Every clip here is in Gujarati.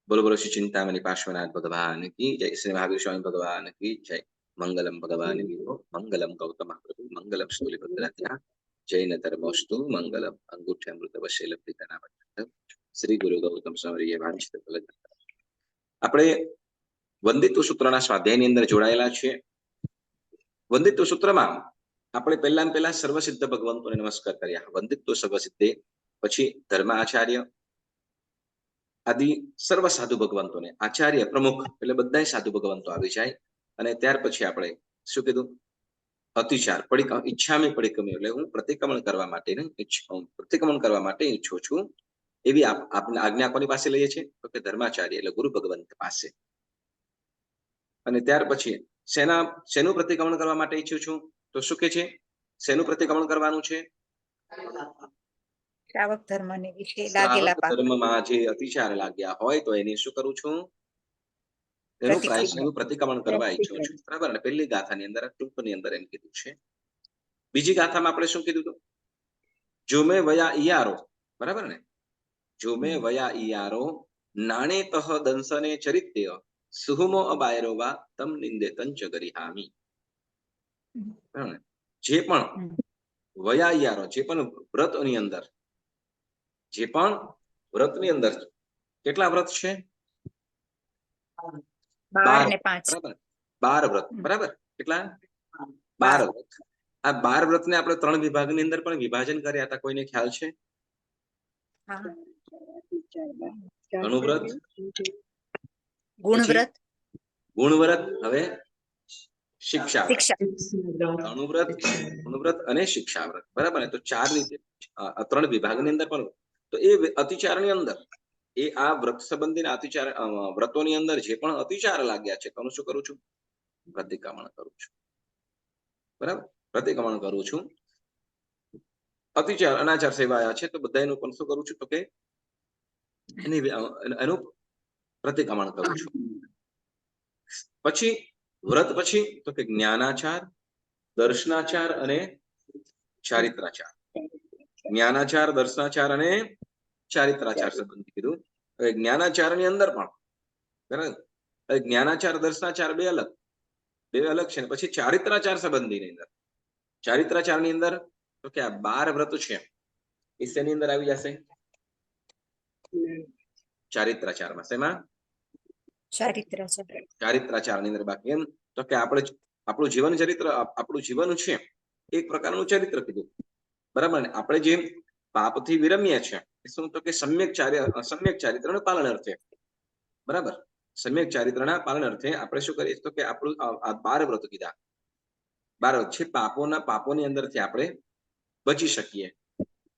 बोलो बोलो श्री चिंतामणि पार्श्वनाथ भगवान की जय। श्री महावीर स्वामी भगवान की जय। मंगलम भगवान विभो मंगलम गौतम प्रभु मंगलम स्थूलिभद्रात्या जैन धर्मोस्तु मंगलम अंगूठ्यामृत वशैलप्रितना श्री गुरु गौतम स्वामी वांछित फल। આપણે વંદિત્વ સૂત્રના સ્વાધ્યાયની અંદર જોડાયેલા છીએ। વંદિત્વ સૂત્રમાં આપણે પહેલા સર્વસિદ્ધ ભગવંતોને નમસ્કાર કર્યા। વંદિત્વ સર્વસિદ્ધે પછી ધર્મ આચાર્ય આદિ સર્વ સાધુ ભગવંતોને આચાર્ય પ્રમુખ એટલે બધા સાધુ ભગવંતો આવી જાય। અને ત્યાર પછી આપણે શું કીધું? અતિચાર ઈચ્છામી પરિક્રમી એટલે હું પ્રતિક્રમણ કરવા માટે ઈચ્છું છું એવી આપને આજ્ઞા કોની પાસે લઈએ છીએ? તો કે ધર્માચાર્ય એટલે ગુરુ ભગવંત પાસે। અને ત્યાર પછી શેનું પ્રતિક્રમણ કરવા માટે ઈચ્છું છું? તો શું કે છે? શેનું પ્રતિક્રમણ કરવાનું છે? શ્રાવક ધર્મને વિશે લાગેલા પાપ, ધર્મમાં જે અતિચાર લાગ્યા હોય તો એને શું કરું છું? એનું પ્રાયશ્ચિત પ્રતિક્રમણ કરવા ઈચ્છું છું। બરાબર ને? પહેલી ગાથાની અંદર ટૂંકની અંદર એમ કીધું છે। બીજી ગાથામાં આપણે શું કીધું હતું? જો મેં વયા ઈયારો, બરાબર ને? જો મેં વયા ઈયારો નાણે તહ દંસને ચરિત્ય સુહમો અબાયરોવા તમ નિંદે તંચ ગરિહામી। જે પણ વયા ઈયારો, જે પણ વ્રતની અંદર કેટલા વ્રત છે? 12 ને 5, બરાબર? 12 વ્રત, બરાબર? કેટલા? 12 વ્રત। આ 12 વ્રતને આપણે 3 વિભાગની અંદર પણ વિભાજન કર્યા હતા। કોઈને ખ્યાલ છે? અનુવ્રત, ગુણવ્રત, હવે શિક્ષા વ્રત। અનુવ્રત, ગુણવ્રત અને શિક્ષા વ્રત, બરાબર ને? તો 4 રીતે 3 વિભાગની અંદર પણ તો એ અતિચારની અંદર એ આ વ્રત સંબંધી અતિચાર વ્રતોની અંદર જે પણ અતિચાર લાગ્યા છે તો શું કરું છું? પ્રતિક્રમણ કરું છું। બરાબર? પ્રતિક્રમણ કરું છું। અતિચાર અનાચાર સેવાયા છે તો બધાનું પણ શું કરું છું? તો કે એનું પ્રતિક્રમણ કરું છું। પછી વ્રત પછી તો કે જ્ઞાનાચાર, દર્શનાચાર અને ચારિત્રાચાર। જ્ઞાનાચાર, દર્શનાચાર અને ચારિત્રાચાર સંબંધી કીધું। હવે જ્ઞાનાચારની અંદર પણ બરાબર, જ્ઞાનાચાર દર્શનાચાર બે અલગ છે। પછી ચારિત્રાચાર સંબંધીની અંદર, ચારિત્રાચારની અંદર તો કે આ 12 વ્રત છે એ શેની અંદર આવી જશે? ચારિત્રાચારમાં। શેમાં? ચારિત્રાચારની અંદર। બાકી એમ તો કે આપણું જીવન ચરિત્ર, આપણું જીવન છે એક પ્રકારનું ચરિત્ર કીધું, બરાબર ને? આપણે જે પાપથી વિરમીએ છીએ શું? તો કે સમ્યક ચારિત્રનું પાલન અર્થે, બરાબર? સમ્યક ચારિત્રના પાલન અર્થે આપણે શું કરીએ? તો કે આપણું આ 12 વ્રત કીધા, 12 વ્રત છે પાપોની અંદરથી આપણે બચી શકીએ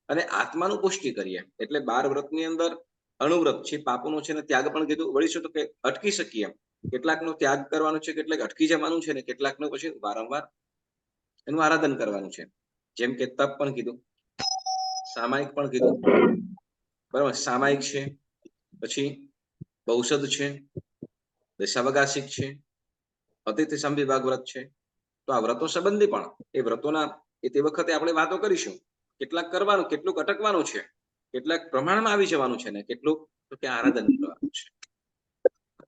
અને આત્માનું પુષ્ટિ કરીએ। એટલે 12 વ્રતની અંદર અણુવ્રત છે પાપોનો છે ને ત્યાગ પણ કીધું। વળી શું? તો કે અટકી શકીએ, કેટલાકનો ત્યાગ કરવાનો છે, કેટલાક અટકી જવાનું છે ને કેટલાકનો પછી વારંવાર એનું આરાધન કરવાનું છે। જેમ કે તપ પણ કીધું, સામાયિક પણ કીધું, બરાબર? સામાયિક છે, પછી બૌષધ છે, દશાવગાસિક છે, અતિથિ સંવિભાગ વ્રત છે। તો આ વ્રતો સંબંધી પણ એ વ્રતોના તે વખતે આપણે વાતો કરીશું। કેટલાક કરવાનું, કેટલુંક અટકવાનું છે, કેટલાક પ્રમાણમાં આવી જવાનું છે ને કેટલુંક તો કે આરાધન કરવાનું છે।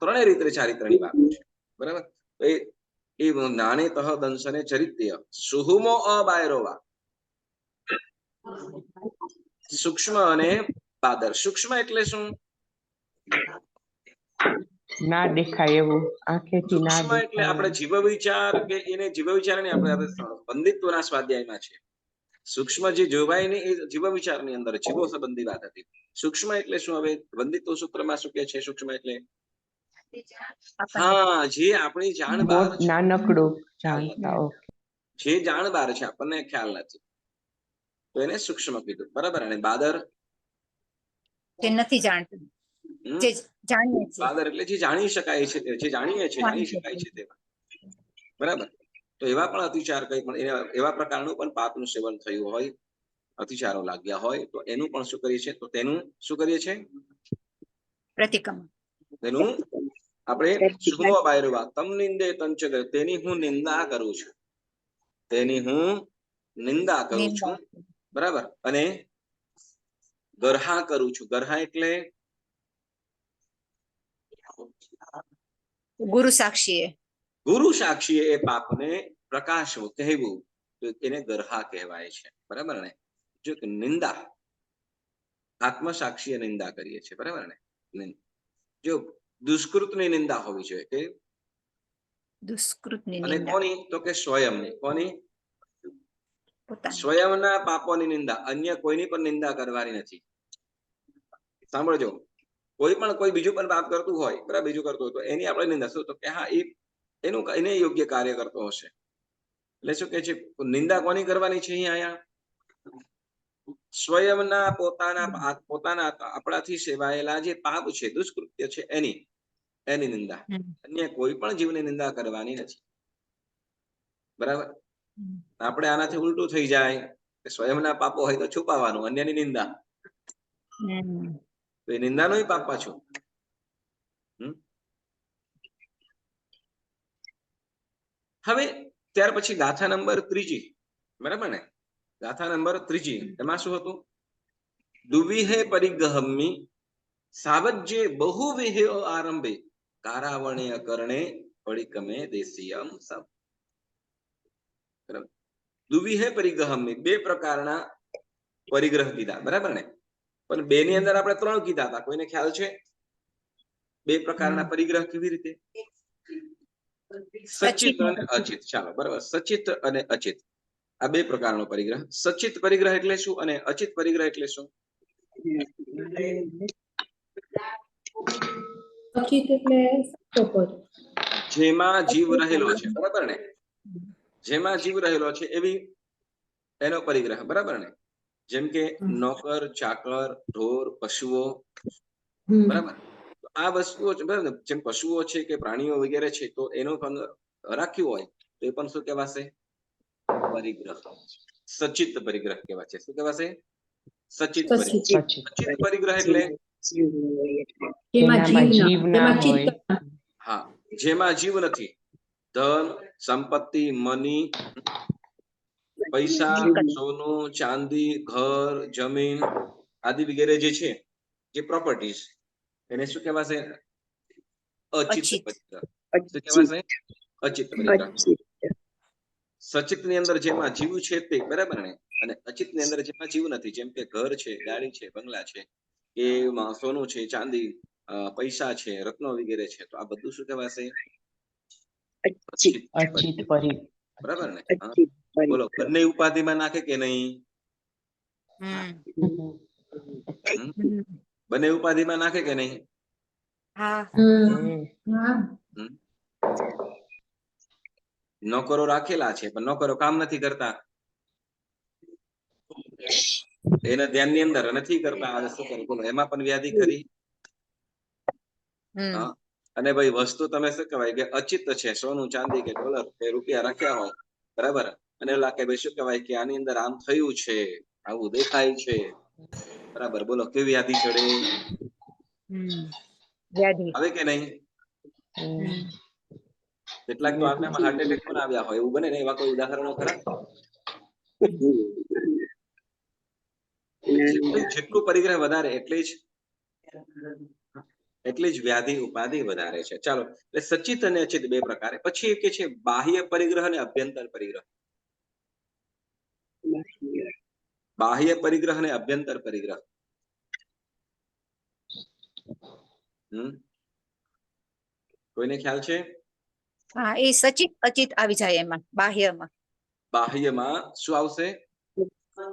ત્રણેય રીતે ચારિત્રની વાતો છે, બરાબર? એ નાણે તહ દંશને ચરિત્ય સુહુમો અબાયરોવા, સૂક્ષ્મ અને બાદર। સૂક્ષ્મ એટલે શું? ના દેખાય એવું, આંખેથી ના સૂક્ષ્મ એટલે દેખાય। આપણે જીવ વિચાર કે એને જીવ વિચારને આપણે વંદિત્વના સ્વાધ્યાયમાં છે। સૂક્ષ્મ જે જોવાય ને એ જીવ વિચારની અંદર જીવો સંબંધી વાત હતી। સૂક્ષ્મ એટલે શું? હવે વંદિત્વ સૂત્રમાં શું કે છે? સૂક્ષ્મ એટલે હા, જે આપણી જાણ બહાર છે, નાનકડું જાણતા, જે જાણ બહાર છે, આપણને ખ્યાલ નથી, તો એને સૂક્ષ્મ કીધું, બરાબર? અને બાદર જે નથી જાણતું, જે જાણીએ છે। બાદર એટલે જે જાણી શકાય છે, જે જાણીએ છે, જાણી શકાય છે તેવા, બરાબર? તો એવા પણ અતિચાર કંઈ પણ એવા પ્રકારનું પણ પાપનું સેવન થયું હોય, અતિચારો લાગ્યા હોય તો એનું પણ શું કરીએ છીએ? તો તેનું શું કરીએ છીએ? પ્રતિક્રમણ। તેનું આપણે શુભમો બાયરવા તમ નિંદે તંચ, તેની હું નિંદા કરું છું, તેની હું નિંદા કરું છું, બરાબર? અને ગરહા કરું છું। ગરહા એટલે ગુરુ સાક્ષીએ ગુરુ સાક્ષીએ એ પાપને પ્રકાશવું કહેવું તો એને ગરહા કહેવાય છે, બરાબર ને? જો કે નિંદા આત્મ સાક્ષીએ નિંદા કરીએ છીએ, બરાબર ને? જો દુષ્કૃતની નિંદા હોવી જોઈએ કે દુષ્કૃતની અને નિંદા કોની તો કે સ્વયંની. કોની? પોતાની. સ્વયંના પાપોની નિંદા, અન્ય કોઈની પણ નિંદા કરવાની નથી. સાંભળજો, કોઈ પણ કોઈ બીજું પણ પાપ કરતું હોય, બરાબર, બીજું કરતું હોય તો એની આપણે નિંદા શું તો કે હા એને યોગ્ય કાર્ય કરતો હશે એટલે શું કે છે નિંદા કોની કરવાની છે અહીંયા? સ્વયંના પોતાના આપણાથી સેવાયેલા જે પાપ છે, દુષ્કૃત્ય છે એની નિંદા. અન્ય કોઈ પણ જીવની નિંદા કરવાની નથી, બરાબર? આપણે આનાથી ઉલટું થઈ જાય કે સ્વયંના પાપો હોય તો છુપાવવાનું, અન્યની નિંદા, તો એ નિંદાનો પાપ પાછું. હવે ત્યાર પછી ગાથા નંબર 3, બરાબર ને? ગાથા નંબર 3 એમાં શું હતું? દુવિહે પરિગહમ્મી સાવજ્યે બહુવિહે આરંભે કારાવણ્ય કરણે પડિકમે દેશીયમ સબ. બરાબર? દુવિહે પરિગહમ્મી, બે પ્રકારના પરિગ્રહ કીધા, બરાબર ને? પણ બે ની અંદર આપણે 3 કીધા હતા. કોઈને ખ્યાલ છે બે પ્રકારના પરિગ્રહ કેવી રીતે? સચિત અને અચિત. ચાલો, બરાબર. સચિત અને અચિત આ બે પ્રકારનો પરિગ્રહ. સચિત પરિગ્રહ એટલે શું અને અચિત પરિગ્રહ એટલે શું? અચિત એટલે જેમાં જીવ રહેલો છે, બરાબર ને? જેમાં જીવ રહેલો છે એવી એનો પરિગ્રહ, બરાબર ને? જેમ કે નોકર, ચાકર, ઢોર, પશુઓ, બરાબર? આ વસ્તુઓ છે, બરાબર? જેમ પશુઓ છે કે પ્રાણીઓ વગેરે છે, તો એનો પણ રાખ્યું હોય તો એ પણ શું કહેવાશે? પરિગ્રહ. સચિત પરિગ્રહ કહેવાય છે. શું કહેવાશે? સચિત પરિગ્રહ. સચિત પરિગ્રહ એટલે જેનામાં જીવ ના હોય. હા, જેમાં જીવ નથી. ધન, સંપત્તિ, મની, પૈસા, સોનું, ચાંદી, ઘર, જમીન આદિ વગેરે જે છે, જે પ્રોપર્ટીઝ, એને શું કહેવાશે? અચિત પરિગ્રહ. શું કહેવાશે? અચિત પરિગ્રહ. સચિત ની અંદર જેમાં જીવ છે તે, બરાબર ને? અને અચિત ની અંદર જેમાં જીવ નથી, જેમ કે ઘર છે, ગાડી છે, બંગલા છે, કે સોનું છે, ચાંદી, પૈસા છે, રત્નો વગેરે છે, તો આ બધું શું કહેવાશે? અચિત પરિગ્રહ. બરાબર ને? બોલો, બંને ઉપાધિમાં નાખે કે નહીં? બંને ઉપાધિમાં નાખે કે નહીં? નોકરો રાખેલા છે પણ નોકરો કામ નથી કરતા, એના ધ્યાનની અંદર નથી કરતા, શું કરે બોલો? એમાં પણ વ્યાધિ ખરી. અને ભાઈ વસ્તુ તમે શું કહેવાય કે અચિત છે, સોનું, ચાંદી કે ડોલર કે રૂપિયા રાખ્યા હોય, બરાબર, અને લાગે ભાઈ શું કહેવાય કે આની અંદર આમ થયું છે, આવું દેખાય છે, બરાબર, બોલો કેવી વ્યાધિ ચડે? આવે કે નહીં? કેટલાક તો આજનામાં હાર્ટ એટેક પણ આવ્યા હોય, એવું બને ને? એવા કોઈ ઉદાહરણો ખરા? જેટલું પરિગ્રહ વધારે એટલી જ વ્યાધિ ઉપાધિ વધારે છે. ચાલો, એટલે સચિત અને અચિત બે પ્રકારે. પછી કે છે બાહ્ય પરિગ્રહ અને અભ્યંતર પરિગ્રહ. બાહ્ય પરિગ્રહ અને અભ્યંતર પરિગ્રહ. કોઈને ખ્યાલ છે? હા, એ સચિત અચિત આવી જાય એમાં. બાહ્યમાં શું આવશે?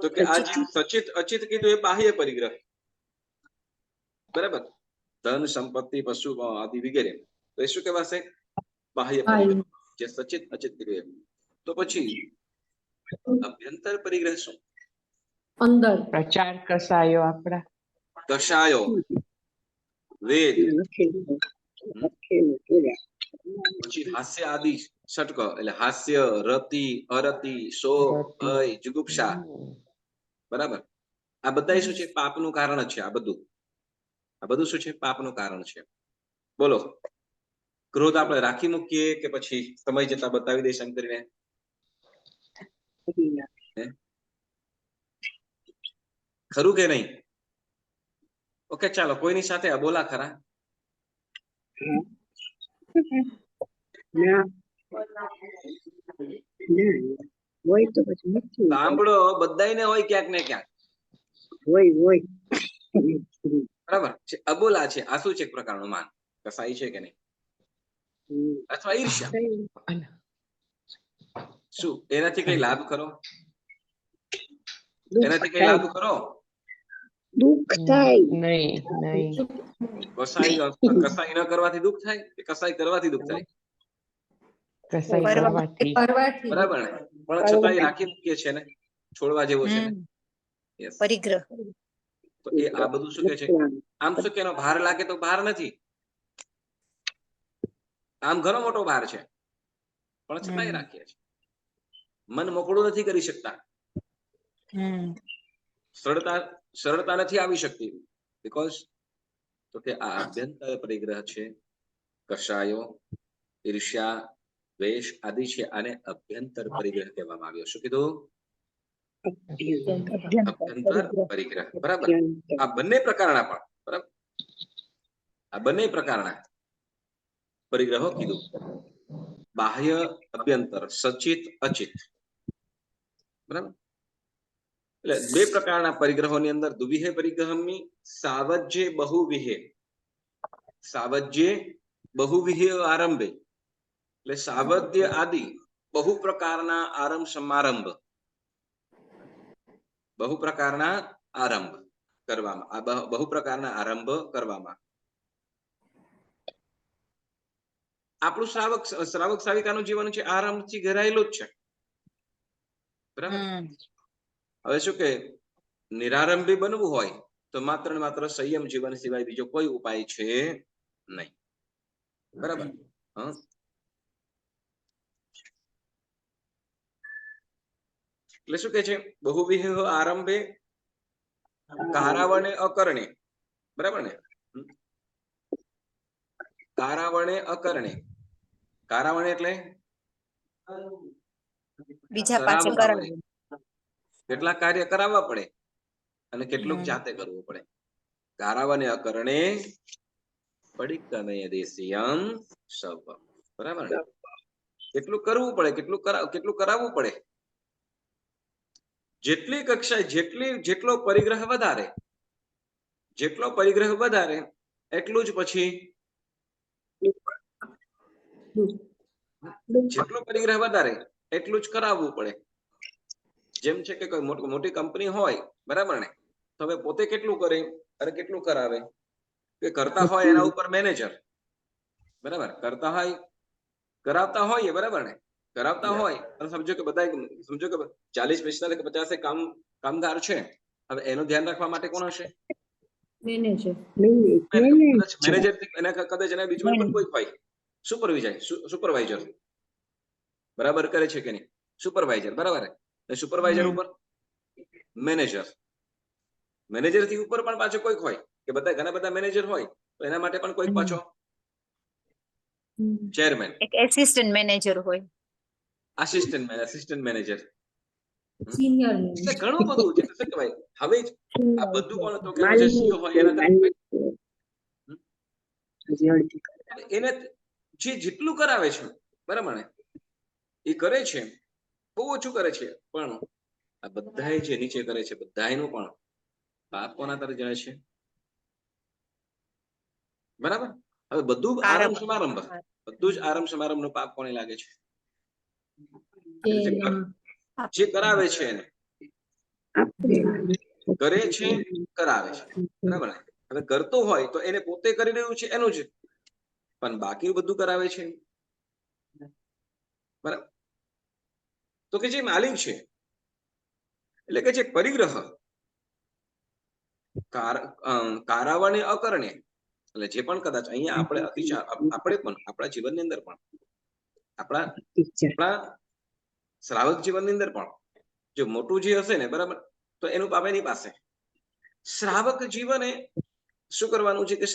તો કે આ જે સચિત અચિત કીધું એ બાહ્ય પરિગ્રહ, બરાબર? ધન, સંપત્તિ, પશુ આદિ વગેરે, તો એ શું કહેવાશે? બાહ્ય પરિગ્રહ. જે સચિત અચિત કીધું. તો પછી અભ્યંતર પરિગ્રહ શું? અંદર પ્રચાર કસાયો આપણા કષાયો, વેદ, પછી હાસ્ય આદિ ષટક, એટલે હાસ્ય, રતિ, અરતિ, શોક, ભય, જુગુપ્સા, બરાબર? આ બધા શું છે? પાપનું કારણ છે. આ બધું શું છે? પાપનું કારણ છે. બોલો, ક્રોધ આપણે રાખી મૂકીએ કે પછી સમય જતા બતાવી દે શંકરીને? ખરું કે નહીં? ઓકે, ચાલો, કોઈની સાથે અબોલા ખરા? ના હોય તો પછી નથી સાંભળો, બધાયને હોય ક્યાંક ને ક્યાંક, હોય બરાબર છે. અબોલા છે, આ શું છે? એક પ્રકારનું માન. કસાઈ છે કે નહીં? અથવા ઈર્ષ્યા. શું એનાથી કઈ લાભ ખરો? એનાથી કઈ લાભ ખરો? દુઃખ થાય નહીં કસાઈ ન કરવાથી દુઃખ થાય કે કસાઈ કરવાથી દુઃખ થાય? કસાઈ કરવાથી કરવાથી બરાબર ને? પણ છતાંય રાખી મૂકીએ છે ને, છોડવા જેવો છે ને. Yes. પરિગ્રહ. તો એ આ બધું શું કે છે? આમ શું કે એનો ભાર લાગે તો ભાર નથી, આમ ઘણો મોટો ભાર છે, પણ છતાંય રાખીએ છીએ. મન મોકળું નથી કરી શકતા, સરળતા નથી આવી શકતી. બીકોઝ તો કે આ આભ્યંતર પરિગ્રહ છે. કષાયો, ઈર્ષ્યા, દ્વેષ આદિ છે, આને અભ્યંતર પરિગ્રહ કહેવામાં આવ્યો. શું કીધું? અભ્યંતર પરિગ્રહ. બરાબર. આ બંને પ્રકારના પણ, બરાબર, આ બંને પ્રકારના પરિગ્રહો કીધું. બાહ્ય, અભ્યંતર, સચિત, અચિત. બરાબર. એટલે બે પ્રકારના પરિગ્રહોની અંદર દુવિહે પરિગ્રહની સાવજ્ય બહુવિહે, સાવજ્ય બહુવિહે આરંભે, એટલે સાવધ્ય આદિ બહુ પ્રકારના આરંભ સમારંભ, બહુ પ્રકારના આરંભ કરવામાં, આ બહુ પ્રકારના આરંભ કરવામાં. આપણું શ્રાવક શ્રાવિકાનું જીવન છે આરંભથી ઘેરાયેલું જ છે. બરાબર. હવે શું કે નિરારંભી બનવું હોય તો માત્ર ને માત્ર સંયમ જીવન સિવાય બીજો કોઈ ઉપાય છે નહીં. બરાબર. એટલે શું કે છે? બહુવિહ આરંભે કારાવણે અકરણે. બરાબર ને? કારાવણે અકરણે. કારાવણે એટલે બીજા પાસે કરાવવું. કેટલાક કાર્ય કરાવવા પડે અને કેટલુંક જાતે કરવું પડે. કારાવણે અકરણે પડિક્કમય દેશિયમ સવ. બરાબર ને? કેટલું કરવું પડે, કેટલું કરાવવું પડે. જેટલી કક્ષાએ જેટલો પરિગ્રહ વધારે, એટલું જ પછી જેટલો પરિગ્રહ વધારે એટલું જ કરાવવું પડે. જેમ છે કે કોઈ મોટી કંપની હોય, બરાબર ને? તો હવે પોતે કેટલું કરે અને કેટલું કરાવે? કે કરતા હોય એના ઉપર મેનેજર, બરાબર, કરતા હોય કરાવતા હોય, બરાબર ને? કરાવતા હોય અને સમજો કે 40, 45 કે 50 કામદાર છે. હવે એનું ધ્યાન રાખવા માટે કોણ હશે? મેનેજર. મેનેજર. એના કદાચ એના બીજું પણ કોઈ હોય, સુપરવાઇઝર. બરાબર કરે છે કે નહીં? સુપરવાઇઝર. બરાબર. સુપરવાઇઝર ઉપર મેનેજર થી ઉપર પણ પાછો કોઈક હોય, કે ઘણા બધા મેનેજર હોય તો એના માટે પણ કોઈક પાછો ચેરમેન, એક એસિસ્ટન્ટ મેનેજર હોય, આસિસ્ટન્ટ મેનેજર. સિનિયર એટલે ઘણું બધું છે. શું કહેવાય? હવે આ બધું પણ તો કે જે સીઓ હોય એને જે જેટલું કરાવે છે, બરાબર ને, એ કરે છે, બહુ ઓછું કરે છે. પણ આ બધા જે નીચે કરે છે, બધાનું પણ પાપ કોના તરફ જાય છે? બરાબર. હવે બધું આરંભ સમારંભ નું પાપ કોને લાગે છે? જે કરાવે છે એને. કરે છે, કરાવે છે. બરાબર. હવે કરતો હોય તો એને પોતે કરી રહ્યું છે એનું જ, પણ બાકી બધું કરાવે છે. બરાબર. તો કે જે માલિક છે, એટલે કે જે પરિગ્રહ, કારાવણે અકરણે, એટલે જે પણ કદાચ અહીંયા આપણે પણ આપણા જીવનની અંદર પણ આપણા શ્રાવક જીવનની અંદર પણ જો મોટું જે હશે ને, બરાબર, તો એનું પાપ એની પાસે. શ્રાવક જીવને શું કરવાનું છે? કે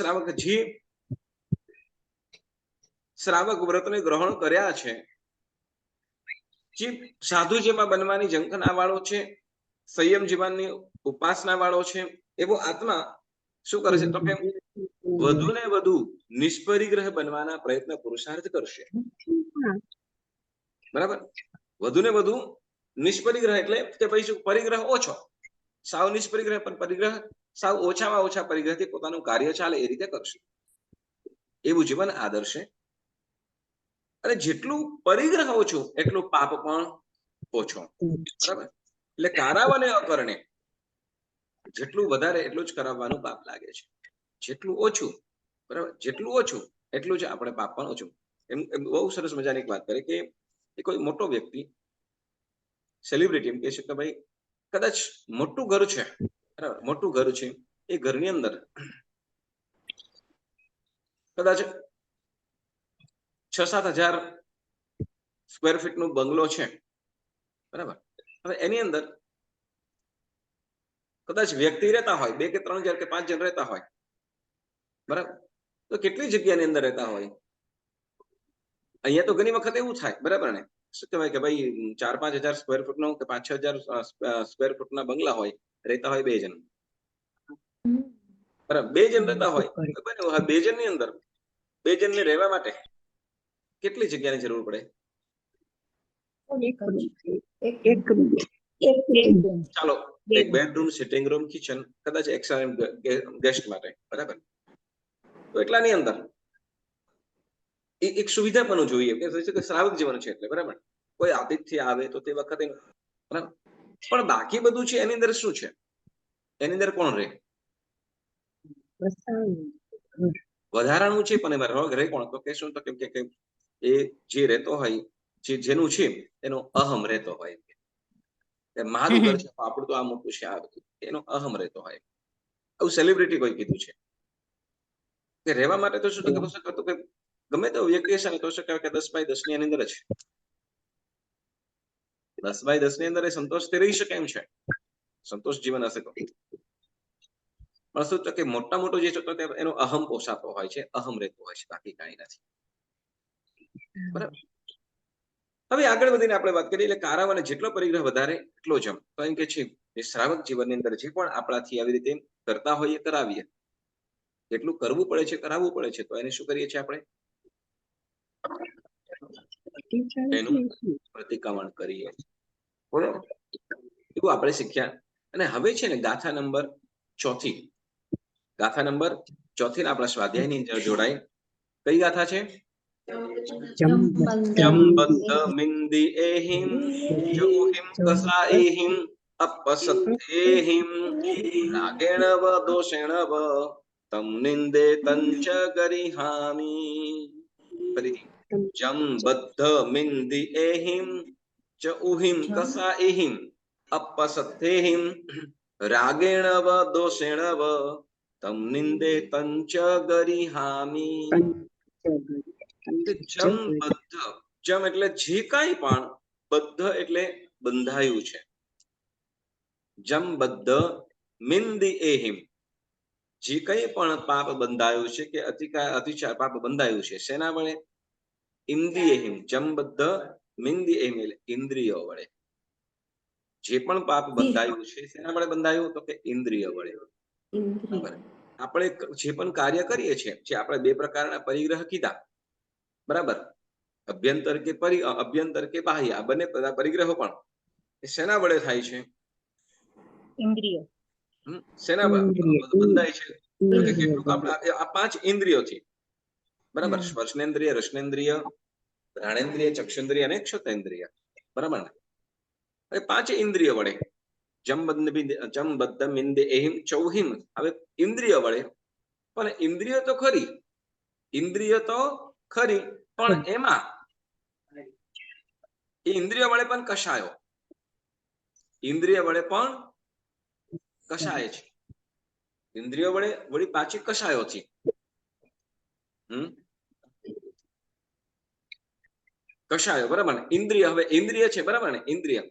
શ્રાવક વ્રતને ગ્રહણ કર્યા છે, જે સાધુ જેમાં બનવાની ઝંખના વાળો છે, સંયમ જીવનની ઉપાસના વાળો છે, એવો આત્મા શું કરે છે? તો કે વધુ ને વધુ નિષ્પરિગ્રહ બનવાના પ્રયત્ન પુરુષાર્થ કરશે. બરાબર? વધુ ને વધુ નિષ્પરિગ્રહ એટલે કે ભાઈ શું, પરિગ્રહ ઓછો, સાવ નિષ્પરિગ્રહ પણ પરિગ્રહ સાવ ઓછામાં ઓછા પરિગ્રહથી પોતાનું કાર્ય ચાલે એ રીતે કરશે, એવું જીવન આદર્શે. અને જેટલું પરિગ્રહ ઓછું એટલું પાપ પણ ઓછો. બરાબર? એટલે કારાવાને અકરણે જેટલું વધારે એટલું જ કરાવવાનું પાપ લાગે છે. જેટલું ઓછું, બરાબર, જેટલું ઓછું એટલું જ આપણે પાપ પણ ઓછું. એમ બહુ સરસ મજાની એક વાત કરે કે એ કોઈ મોટો વ્યક્તિ સેલિબ્રિટી એમ કહે છે કે ભાઈ કદાચ મોટું ઘર છે, બરાબર, મોટું ઘર છે, એ ઘરની અંદર કદાચ 6-7 હજાર સ્ક્વેર ફીટ નું બંગલો છે, બરાબર. હવે એની અંદર કદાચ વ્યક્તિ રહેતા હોય 2 કે 3 હજાર કે 5 જણ રહેતા હોય, બરાબર, તો કેટલી જગ્યાની અંદર રહેતા હોય. અહીંયા તો ઘણી વખત એવું થાય, બરાબર ને, શું કહેવાય કે ભાઈ 4-5 હજાર સ્ક્વેર ફૂટ નો કે 5-6 હજાર સ્ક્વેર ફૂટ ના બંગલા હોય, રહેતા હોય 2 જણ, બરાબર. 2 જણ રહેતા હોય, 2 જણની અંદર 2 જણને રહેવા માટે કેટલી જગ્યાની જરૂર પડે? એક રૂમ. ચાલો, એક બેડરૂમ, સિટિંગ રૂમ, કિચન, કદાચ એક્સ્ટ્રા ગેસ્ટ માટે, બરાબર. તો એટલાની અંદર એક સુવિધા પણ જોઈએ કે શ્રાવક જીવન છે એટલે, બરાબર, કોઈ આતિથ્ય આવે તો તે વખતે, બરાબર. પણ બાકી બધું છે એની અંદર શું છે? એની અંદર કોણ રહે? વધારાનું છે પણ એમાં રહે કોણ? તો કે શું, તો કેમ કે એ જે રહેતો હોય, જેનું છે એનો અહમ રહેતો હોય, મારું ઘર છે આપણું તો આ મોટું છે, આ બધું એનો અહમ રહેતો હોય. આવું સેલિબ્રિટી કોઈ કીધું છે કે રહેવા માટે તો શું, તો કે ગમે તેવો વ્યક્તિ હશે ને તો શું કહેવાય કે 10x10 ની અંદર જ 10x10 ની અંદર એ સંતોષથી રહી શકે એમ છે, સંતોષ જીવન હશે તો. પણ શું તો કે મોટા મોટો જે છે તો એનો અહમ પોસાતો હોય છે, અહમ રહેતો હોય છે, બાકી કાંઈ નથી. બરાબર. હવે આગળ વધીને આપણે વાત કરીએ એટલે કારાવાને જેટલો પરિગ્રહ વધારે એટલો જમ. તો એમ કે છે એ શ્રાવક જીવનની અંદર જે પણ આપણાથી આવી રીતે કરતા હોઈએ, કરાવીએ, જેટલું કરવું પડે છે, કરાવવું પડે છે, તો એને શું કરીએ છીએ આપણે? એનું પ્રતિક્રમણ કરીએ. બરાબર, એવું આપણે શીખ્યા. અને હવે છે ને ગાથા નંબર 4, ગાથા નંબર 4 આપણા સ્વાધ્યાયની અંદર જોડાય. કઈ ગાથા છે? જમબદ્ધ મિંદી એહિમ જોહિમ કસાએહિમ અપસત્યેહિમ રાગેણવ દોષેણવ તમ નિંદે તંચ ગરિહામી. ફરીથી, જમબદ્ધ મિંદી એહિમ ચ ઉહિમ કસાએહિમ અપસત્યેહિમ રાગેણવ દોષેણવ તમ નિંદે તંચ ગરિહામી. જમબદ્ધ, જમ એટલે જે કાંઈ પણ, બદ્ધ એટલે બંધાયું છે. જમબદ્ધ મિંદી એહિમ, જે કંઈ પણ પાપ બંધાયું છે કે અતિચાર પાપ બંધાયું છે, શેના વડે? ઇન્દ્રિયહિમ. જમબદ્ધ મિંદી એહિમ એટલે ઇન્દ્રિયો વડે. જે પણ પાપ બંધાયું છે શેના વડે બંધાયું? તો કે ઇન્દ્રિય વડે. બરાબર. આપણે જે પણ કાર્ય કરીએ છીએ, જે આપણે 2 પ્રકારના પરિગ્રહ કીધા, બરાબર, અભ્યંતર કે બાહ્ય, આ બંને પરિગ્રહો પણ શેના વડે થાય છે? ઇન્દ્રિય. શેના બંધાય છે? તો કે કેટલુંક આ 5 ઇન્દ્રિયોથી, બરાબર, સ્પર્શનેન્દ્રિય, રસનેન્દ્રિય, ઘ્રાણેન્દ્રિય, ચક્ષેન્દ્રિય અને ક્ષતેન્દ્રિય, બરાબર ને? હવે 5 ઇન્દ્રિય વડે જમબદ્ધ મિંદે એહિમ ચૌહિમ. હવે ઇન્દ્રિય વડે, પણ ઇન્દ્રિય તો ખરી, ઇન્દ્રિય તો ખરી, પણ એમાં ઇન્દ્રિય વડે પણ કશાયો, ઇન્દ્રિય વડે પણ કશાય છે, ઇન્દ્રિયો વડે વળી પાછી કશાયો છે. કશાયો, બરાબર ને? ઇન્દ્રિય, હવે ઇન્દ્રિય છે, બરાબર ને? ઇન્દ્રિય,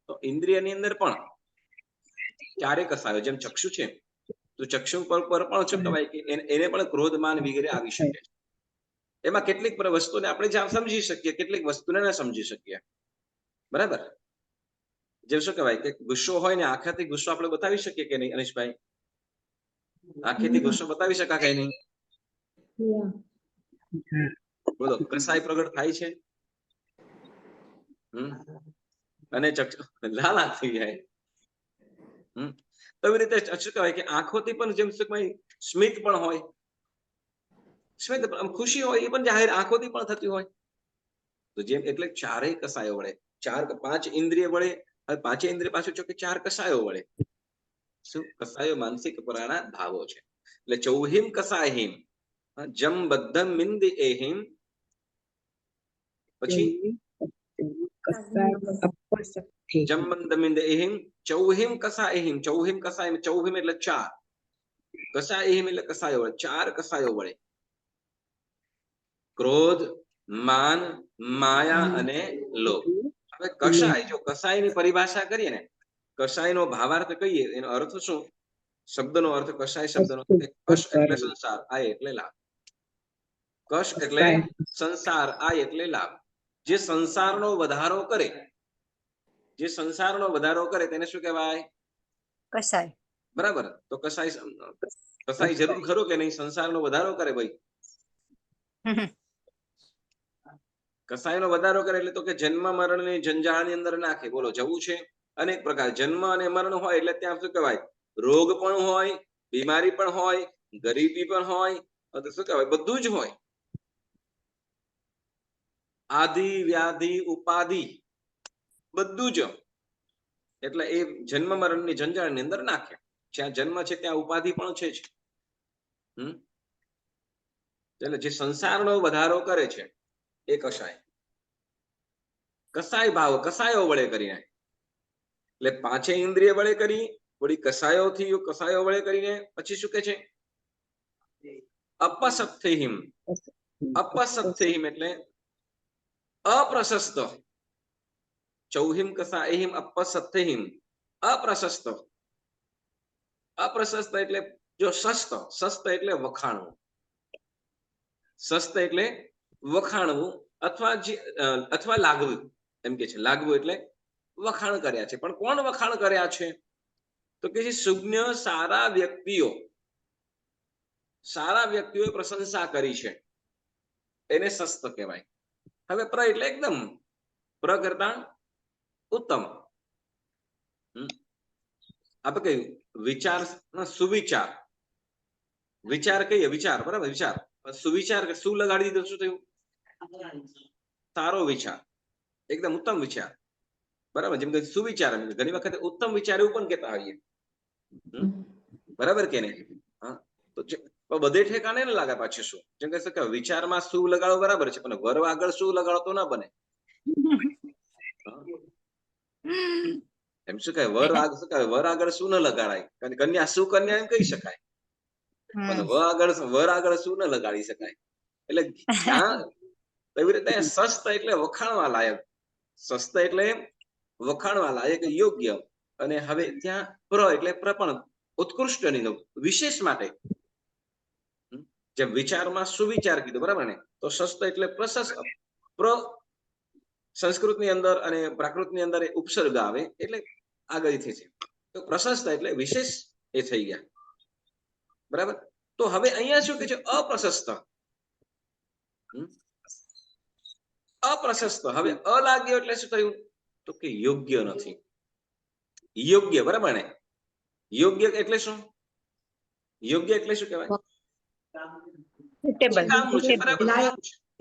તો ઇન્દ્રિયની અંદર પણ 4 કશાયો. જેમ ચક્ષુ છે તો ચક્ષુ પર પણ શું કહેવાય કે એને પણ ક્રોધમાન વગેરે આવી શકે છે. એમાં કેટલીક વસ્તુને આપણે સમજી શકીએ, કેટલીક વસ્તુને ના સમજી શકીએ, બરાબર. જેમ શું કહેવાય કે ગુસ્સો હોય ને, આંખેથી ગુસ્સો આપણે બતાવી શકીએ કે નહીં અનિશભાઈ? આંખેથી ગુસ્સો બતાવી શકાય કે નહીં? ક્રિયા બોલો કસાય પ્રગટ થાય છે અને લાલ આંખ થઈ જાય તો એવી રીતે શું કહેવાય કે આંખોથી પણ જેમ શું કહેવાય સ્મિત પણ હોય, સ્મિત ખુશી હોય એ પણ જાહેર આંખોથી પણ થતી હોય. તો જેમ એટલે ચારેય કસાયો વડે, 5 ઇન્દ્રિય વડે, હવે 5 ઇન્દ્રિય પાછું જો કે 4 કસાયો વડે. શું કસાયો માનસિક પુરાણા ભાવો છે. એટલે ચૌહિમ કસાહિમ જમ બદ્ધમ મિંદ એહિમ, પછી જમ બદ્ધ મિંદ એહિમ ચૌહિમ કસાહિમ. ચૌહિમ કસાહિમ, ચૌહિમ એટલે 4, કસાહિમ એટલે કસાયો વડે, 4 કસાયો વડે. ક્રોધ, માન, માયા અને લોભ. હવે કસાય, જો કસાયની પરિભાષા કરીએ ને, કસાયનો ભાવાર્થ કહીએ, એનો અર્થ શું? શબ્દનો અર્થ, કસાય શબ્દનો કશ એટલે સંસાર, આય એટલે લાભ. કશ એટલે સંસાર, આય એટલે લાભ. જે સંસારનો વધારો કરે, જે સંસારનો વધારો કરે તેને શું કહેવાય? કસાય. બરાબર. તો કસાય જરૂર ખરો કે નહીં? સંસારનો વધારો કરે ભાઈ. કસાયનો વધારો કરે એટલે તો કે જન્મ મરણની જંજાળની અંદર નાખે. બોલો, જવું છે અનેક પ્રકાર. જન્મ અને મરણ હોય એટલે ત્યાં શું કહેવાય? રોગ પણ હોય, બીમારી પણ હોય, ગરીબી પણ હોય, શું કહેવાય? બધું જ હોય. આદિ વ્યાધિ ઉપાધિ બધું જ. એટલે એ જન્મ મરણની જંજાળની અંદર નાખે. જ્યાં જન્મ છે ત્યાં ઉપાધિ પણ છે જ. એટલે જે સંસારનો વધારો કરે છે એ કસાય. કસાય ભાવ કસાયો વડે કરીને, એટલે 5 ઇન્દ્રિય વડે કરી, વળી કસાયો વડે કરીને પછી શું કે છે? અપસત્થિહિમ. અપસત્થિહિમ એટલે અપ્રશસ્ત. ચૌહિમ કસાહિમ અપસત્થિહિમ, અપ્રશસ્ત. અપ્રશસ્ત એટલે જો સસ્ત એટલે વખાણવું. સસ્ત એટલે વખાણવું અથવા લાગવું. એમ કે છે લાગવું એટલે વખાણ કર્યા છે. પણ કોણ વખાણ કર્યા છે? તો કે સુજ્ઞ સારા વ્યક્તિઓએ પ્રશંસા કરી છે, એને સસ્ત કહેવાય. હવે પ્ર એટલે એકદમ પ્ર કરતા ઉત્તમ. આપણે કહ્યું વિચાર, સુવિચાર. વિચાર કહીએ વિચાર, બરાબર, વિચાર. સુવિચાર શું લગાડી દીધું? શું થયું? સારો વિચાર, એકદમ ઉત્તમ વિચાર. બરાબર. જેમ કે સુવિચાર, ઘણી વખત ઉત્તમ વિચાર એવું પણ કહેતા હોઈએ. બરાબર કે નહીં? તો બધે ઠેકાણે ને લાગે પાછું શું? જેમ કે વિચારમાં શું લગાડો બરાબર છે, પણ વર આગળ શું લગાડો તો ના બને. એમ શું કહે? વર આગળ શું ન લગાડાય? કન્યા સુકન્યા એમ કહી શકાય, પણ વર આગળ શું ન લગાડી શકાય. એટલે જ્યાં એવી રીતે સસ્ત એટલે વખાણવા લાયક, સસ્ત એટલે વખાણવા લાયક, યોગ્ય. અને હવે ત્યાં પ્ર એટલે પ્રપણ, ઉત્કૃષ્ટની, વિશેષ માટે. જેમ વિચારમાં સુવિચાર કીધું, બરાબર ને? તો સસ્ત એટલે પ્રશસ્ત. સંસ્કૃતની અંદર અને પ્રાકૃતની અંદર ઉપસર્ગ આવે એટલે આગળથી છે. તો પ્રશસ્ત એટલે વિશેષ એ થઈ ગયા. બરાબર. તો હવે અહીંયા શું કે છે? અપ્રશસ્ત. અપ્રશસ્ત. હવે અલાગ્યો એટલે શું થયું? તો કે યોગ્ય નથી. યોગ્ય, બરાબર ને? યોગ્ય એટલે શું? યોગ્ય એટલે શું કહેવાય?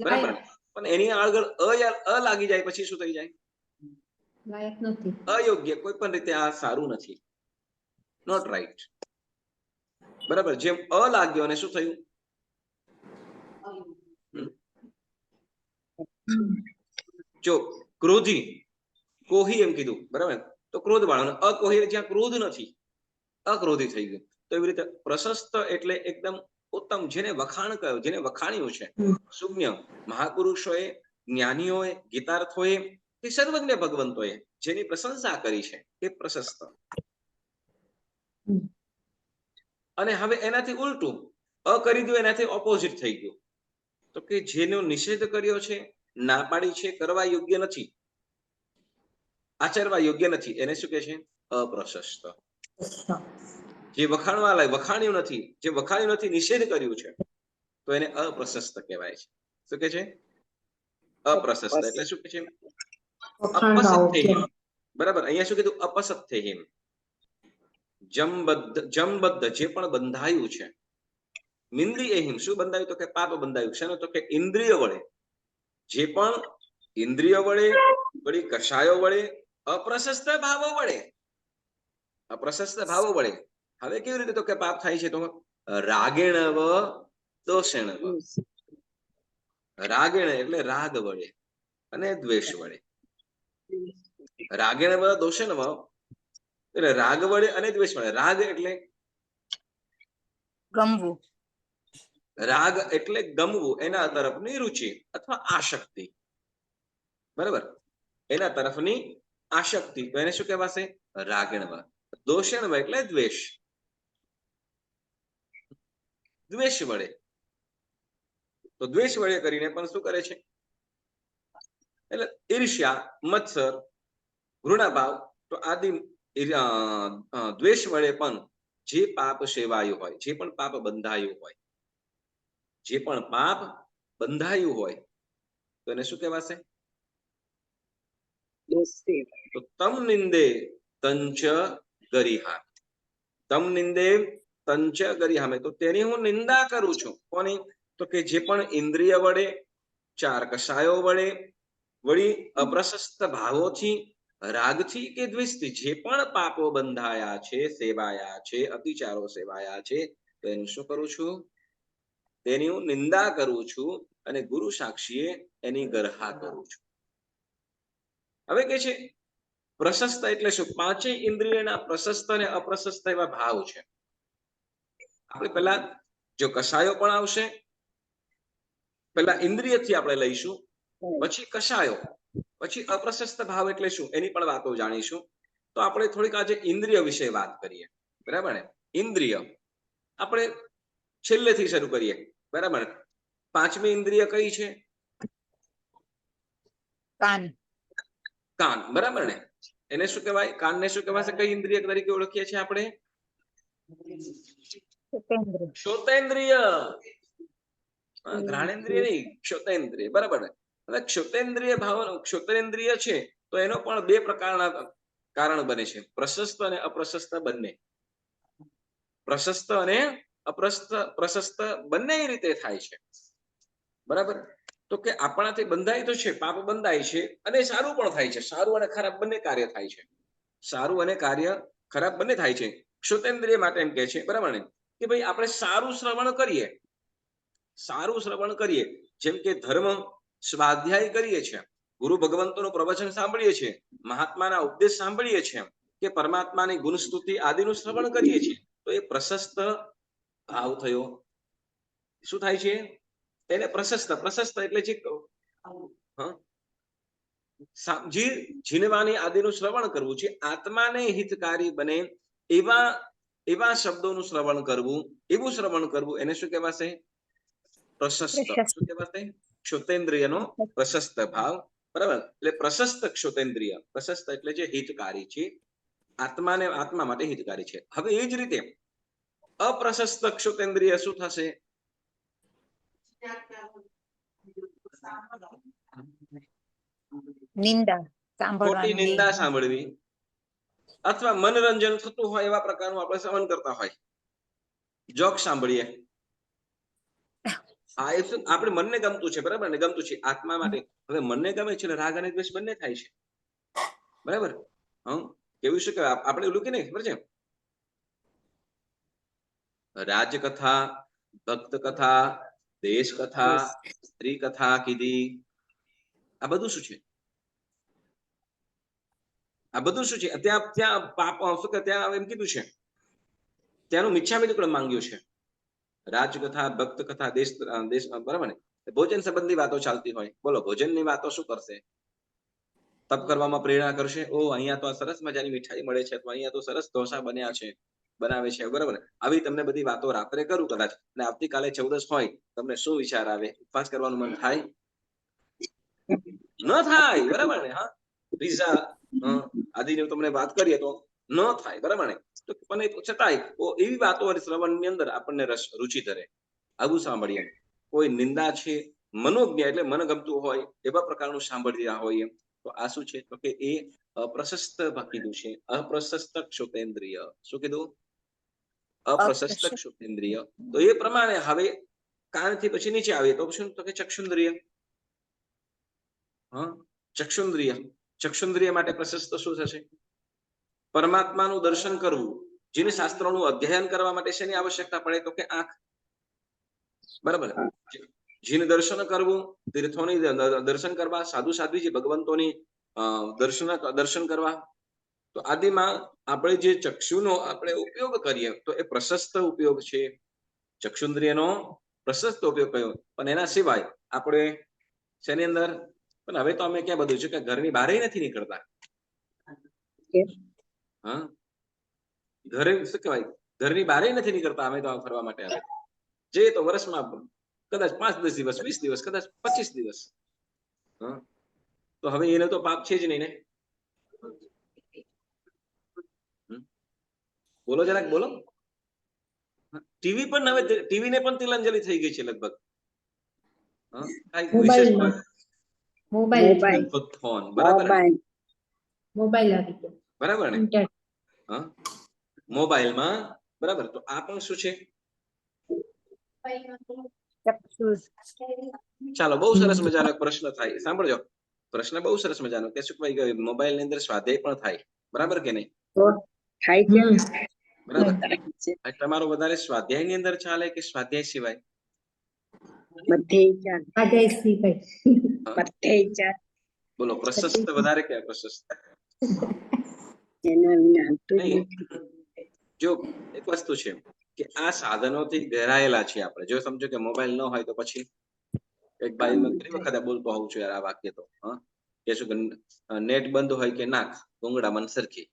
બરાબર. પણ એની આગળ અ લાગી જાય પછી શું થઈ જાય? લાયક નથી, અયોગ્ય. કોઈ પણ રીતે આ સારું નથી, નોટ રાઈટ. બરાબર. જેમ અ લાગ્યો અને શું થયું? જો ક્રોધી, કોહી એમ કીધું, બરાબર? તો ક્રોધ વાળો. અકોહી જ્યાં ક્રોધ નથી, અક્રોધી થઈ ગયું. તો એવી રીતે પ્રશસ્ત એટલે એકદમ ઉત્તમ, જેને વખાણ કર્યો, જેને વખાણ્યું છે. સુજ્ઞ મહાપુરુષોએ, જ્ઞાનીઓએ, ગીતાર્થોએ, કે સર્વજ્ઞ ભગવંતોએ જેની પ્રશંસા કરી છે એ પ્રશસ્ત. અને હવે એનાથી ઉલટું અ કરી દો, એનાથી ઓપોઝિટ થઈ ગયું. તો કે જેનો નિષેધ કર્યો છે, ના પાડી છે, કરવા યોગ્ય નથી, આચરવા યોગ્ય નથી, એને શું કે છે? અપ્રશસ્ત. જે વખાણવા લાય, વખાણ્યું નથી, જે વખાણ્યું નથી, નિષેધ કર્યું છે, તો એને અપ્રશસ્ત કહેવાય છે. શું કે છે? અપ્રશસ્ત એટલે શું કે છે? વખાણ ભાવ અપસત્યહીન. બરાબર, અહીંયા શું કીધું? અપસત્યહીન. જમબદ્ધ જે પણ બંધાયું છે. નિંદ્રિયહીન શું બંધાયું? તો કે પાપ બંધાયું છે. તો કે ઇન્દ્રિય વડે, જે પણ ઇન્દ્રિય વડે, વળી કષાયો વડે, અપ્રશસ્ત ભાવો વડે, અપ્રશસ્ત ભાવો વડે. હવે કેવી રીતે તો કે પાપ થાય છે? તો રાગેણવ દોષેણવ. રાગેણ એટલે રાગ વડે અને દ્વેષ વડે. રાગેણવ દોષેણવ એટલે રાગ વડે અને દ્વેષ વડે. રાગ એટલે ગમવું, રાગ એટલે ગમવું, એના તરફની રુચિ અથવા આસક્તિ. બરાબર, એના તરફની આસક્તિ, તો એને શું કહેવાશે? રાગેણવ. દોષેણવ એટલે દ્વેષ, દ્વેષ વડે. તો દ્વેષ વડે કરીને પણ શું કરે છે? એટલે ઈર્ષ્યા, મત્સર, ઘૃણાભાવ, તો આદિ દ્વેષ વડે પણ જે પાપ સેવાયું હોય, જે પણ પાપ બંધાયું હોય, જે પણ પાપ બંધાયું હોય, તો એને શું કહેવાશે? તો તમ નિંદે તંચ ગરિહા. તમ નિંદે તંચ ગરિહામે, તો તેની હું નિંદા કરું છું. કોની? તો કે જે પણ ઇન્દ્રિય વડે, ચાર કષાયો વડે, વળી અપ્રશસ્ત ભાવોથી, રાગથી કે દ્વેષથી જે પણ પાપો બંધાયા છે, સેવાયા છે, અતિચારો સેવાયા છે, તો એનું શું કરું છું? તેની હું નિંદા કરું છું અને ગુરુ સાક્ષીએ એની ગરહા કરું છું. હવે કે છે પ્રશસ્ત એટલે શું? પાંચેય ઇન્દ્રિયના પ્રશસ્ત અને અપ્રશસ્ત એવા ભાવ છે. આપણે પહેલા જો કષાયો પણ આવશે, પહેલા ઇન્દ્રિયથી આપણે લઈશું, પછી કષાયો, પછી અપ્રશસ્ત ભાવ એટલે શું એની પણ વાતો જાણીશું. તો આપણે થોડીક આજે ઇન્દ્રિય વિશે વાત કરીએ. બરાબર ને? ઇન્દ્રિય આપણે છેલ્લેથી શરૂ કરીએ. બરાબર, પાંચમી ઇન્દ્રિય કઈ છે? કાન. કાન. બરાબર ને? એને શું કહેવાય? કાનને શું કહેવાશે? કઈ ઇન્દ્રિય તરીકે ઓળખીએ છીએ આપણે? શ્રોતેન્દ્રિય. ઘ્રાણેન્દ્રિય નહીં, ક્ષોતેન્દ્રિય. બરાબર ને? હવે ક્ષોતેન્દ્રિય ભાવ, ક્ષોતેન્દ્રિય છે તો એનો પણ બે પ્રકારના કારણ બને છે, પ્રશસ્ત અને અપ્રશસ્ત બંને. પ્રશસ્ત અને પ્રશસ્ત બંને રીતે થાય છે. બરાબર, તો કે આપણાથી બંધાય તો છે, પાપ બંધાય છે અને સારું પણ થાય છે. સારું અને ખરાબ બંને કાર્ય થાય છે. સારું અને ખરાબ બંને થાય છે. ક્ષોતેન્દ્રિય માટે એમ કે છે, બરાબર ને, કે ભાઈ આપણે સારું શ્રવણ કરીએ, સારું શ્રવણ કરીએ, જેમ કે ધર્મ સ્વાધ્યાય કરીએ છીએ, ગુરુ ભગવંતોનું પ્રવચન સાંભળીએ છીએ, મહાત્માના ઉપદેશ સાંભળીએ છીએ, કે પરમાત્માની ગુણસ્તુતિ આદિનું શ્રવણ કરીએ છીએ, તો એ પ્રશસ્ત ભાવ થયો. શું થાય છે? એને પ્રશસ્ત. પ્રશસ્ત એટલે જે જીનવાની આદિનું શ્રવણ કરવું છે, આત્માને હિતકારી બને એવા શબ્દોનું શ્રવણ કરવું, એવું શ્રવણ કરવું, એને શું કહેવાશે? પ્રશસ્ત. શું કહેવાશે? ક્ષોતેન્દ્રિયનો પ્રશસ્ત ભાવ. બરાબર, એટલે પ્રશસ્ત ક્ષોતેન્દ્રિય. પ્રશસ્ત એટલે જે હિતકારી છે, આત્માને આત્મા માટે હિતકારી છે. હવે એ જ રીતે અપ્રશસ્ત ક્ષોતેન્દ્રિય શું થશે? નિંદા ખોટી સાંભળવાની, નિંદા સાંભળવી, અથવા મનોરંજન થતું હોય એવા પ્રકારનું આપણે શ્રવણ કરતા હોય, જોક સાંભળીએ. હા, એ આપણે મનને ગમતું છે. બરાબર ને? ગમતું છે આત્મા માટે. હવે મનને ગમે છે એટલે રાગ અને દ્વેષ બંને થાય છે. બરાબર. કેવું છે કે આપણે ઓલું કે નહીં, ખબર છે? રાજકથા, ભક્ત કથા, દેશ કથા, સ્ત્રી કથા કીધી. આ બધું શું છે? આ બધું શું છે? ત્યાં પાપ શું કે ત્યાં એમ કીધું છે, ત્યાંનું મિચ્છામી દુક્કડમ માંગ્યું છે. રાજકથા, ભક્ત કથા, દેશ, બરાબર ને? ભોજન સંબંધી વાતો ચાલતી હોય. બોલો, ભોજનની વાતો શું કરશે? તપ કરવામાં પ્રેરણા કરશે. ઓ, અહીંયા તો સરસ મજાની મીઠાઈ મળે છે, તો અહીંયા તો સરસ ઢોસા બનાવે છે. બરાબર. આવી તમને બધી વાતો રાત્રે કરું કદાચ, અને આવતીકાલે 14 હોય, તમને શું વિચાર આવે? ઉપવાસ કરવાનું મન થાય? ન થાય. બરાબર ને? હા, પીઝા આદિની તમને વાત કરીએ તો ન થાય. બરાબર ને? તો પણ છતાંય એવી વાતો શ્રવણની અંદર આપણને રુચિ ધરે. આવું સાંભળીએ. કોઈ નિંદા છે, મનોજ્ઞ એટલે મન ગમતું હોય એવા પ્રકારનું સાંભળી રહ્યા હોય તો આ શું છે તો કે એ અપ્રશસ્ત કીધું છે, અપ્રશસ્ત ક્ષુતેન્દ્રિય. શું કીધું? અપ્રશસ્ત ક્ષુતેન્દ્રિય. તો એ પ્રમાણે હવે કાનથી પછી નીચે આવે તો શું તો કે ચક્ષુન્દ્રિય. હા, ચક્ષુન્દ્રિય. ચક્ષુન્દ્રિય માટે પ્રશસ્ત શું થશે? પરમાત્માનું દર્શન કરવું. જેને શાસ્ત્રોનું અધ્યયન કરવા માટે શેની આવશ્યકતા પડે તો કે આંખ. બરાબર. જેને દર્શન કરવું, તીર્થોની દર્શન કરવા, સાધુ સાધ્વી ભગવંતોની દર્શન કરવા, તો આદિમાં આપણે જે ચક્ષુનો આપણે ઉપયોગ કરીએ તો એ પ્રશસ્ત ઉપયોગ છે. ચક્ષુન્દ્રિયનો પ્રશસ્ત ઉપયોગ કયો? પણ એના સિવાય આપણે શેની અંદર પણ હવે તો અમે ક્યાં બધું છે કે ઘરની બહાર નથી નીકળતા. હા, ઘરે શું કહેવાય, ઘરની બહાર નથી નીકળતા અમે તો ફરવા માટે. આવે જે તો વર્ષમાં કદાચ 5-10 દિવસ, 20 દિવસ, કદાચ 25 દિવસ. હા, તો હવે એને તો પાપ છે જ નહીં ને. બોલો જરાક બોલો. ટીવી પણ હવે ટીવી ને પણ તિલાંજલિ થઈ ગઈ છે લગભગ. Mobile phone. બરાબર મોબાઈલ આવી ગયો. બરાબર ને. હા, મોબાઈલમાં. બરાબર. તો આ પણ શું છે? ચાલો, બહુ સરસ મજાનો પ્રશ્ન થાય. સાંભળજો, પ્રશ્ન બહુ સરસ મજાનો કે શું ભાઈ મોબાઈલ ની અંદર સ્વાધ્યાય પણ થાય. બરાબર કે નહીં? થાય છે. બરાબર. તમારો વધારે સ્વાધ્યાય ની અંદર ચાલે કે સ્વાધ્યાય સિવાય? બધે બોલો, પ્રશસ્ત વધારે કે અપ્રશસ્ત? એના વિના હાલતું જ નહીં. નથી. જો એક વસ્તુ છે કે આ સાધનોથી ઘેરાયેલા છે આપણે. જો સમજો કે મોબાઈલ ન હોય તો પછી એક ભાઈ ઘણી વખત બોલતો હોઉં છું યાર આ વાક્ય તો, હા, કે શું કે નેટ બંધ હોય કે નાક ભૂંગળા મન સરખી.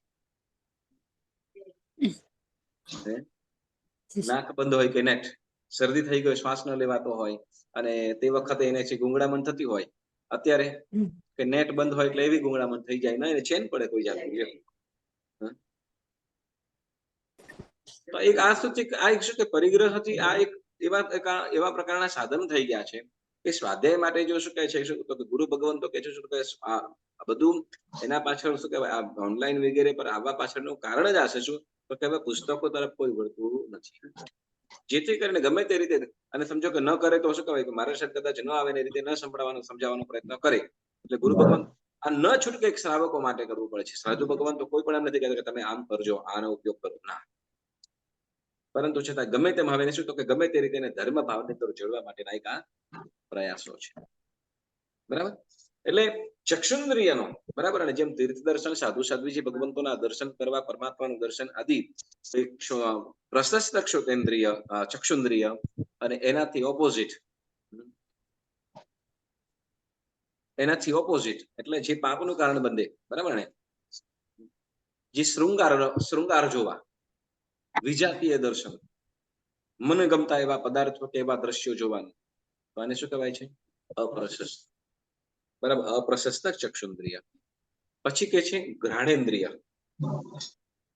નાક બંધ હોય કે નેટ, શરદી થઈ ગઈ, શ્વાસ ન લેવાતો હોય અને તે વખતે એને ગુંગળામણ થતી હોય. અત્યારે કે નેટ બંધ હોય એટલે એવી ગુંગળામણ થઈ જાય ને એને ચેન પડે કોઈ જાતનું. તો એક આ શું છે, આ એક શું કે પરિગ્રહથી આ એક એવા પ્રકારના સાધન થઈ ગયા છે કે સ્વાધ્યાય માટે જો શું કહે છે તો કે ગુરુ ભગવાન તો કે છે શું કે આ બધું એના પાછળ શું કહેવાય, આ ઓનલાઈન વગેરે પર આવવા પાછળનું કારણ જ આ છે શું તો કે હવે પુસ્તકો તરફ કોઈ વળતું નથી. જેથી કરીને ગમે તે રીતે, અને સમજો કે ન કરે તો શું કહેવાય કે મારા શબ્દ કદાચ ન આવે એ રીતે ન સંભળાવવાનો સમજાવવાનો પ્રયત્ન કરે એટલે ગુરુ ભગવાન આ ન છૂટકે એક શ્રાવકો માટે કરવું પડે છે. સાધુ ભગવાન તો કોઈ પણ એમ નથી કહેતા કે તમે આમ કરજો, આનો ઉપયોગ કરો, ના. પરંતુ છતાં ગમે તેમ હવે શું તો કે ગમે તે રીતે ધર્મ ભાવને તો જોડવા માટેના એક આ પ્રયાસો છે. બરાબર. એટલે ચક્ષુન્દ્રિયનો, બરાબર, અને જેમ તીર્થ દર્શન, સાધુ સાધ્વીજી ભગવંતોના દર્શન કરવા, પરમાત્માનું દર્શન આદિ પ્રશસ્ત ક્ષુતેન્દ્રિય, ચક્ષુન્દ્રિય, અને એનાથી ઓપોઝિટ એટલે જે પાપનું કારણ બંધે. બરાબર ને. જે શૃંગાર જોવા, વિજાતીય દર્શન, મને ગમતા એવા પદાર્થો કે એવા દ્રશ્યો જોવાનું, તો આને શું કહેવાય છે? અપ્રશસ્ત. બરાબર. અપ્રશસ્ત ચક્ષુન્દ્રિય. પછી કે છે ઘ્રાણેન્દ્રિય.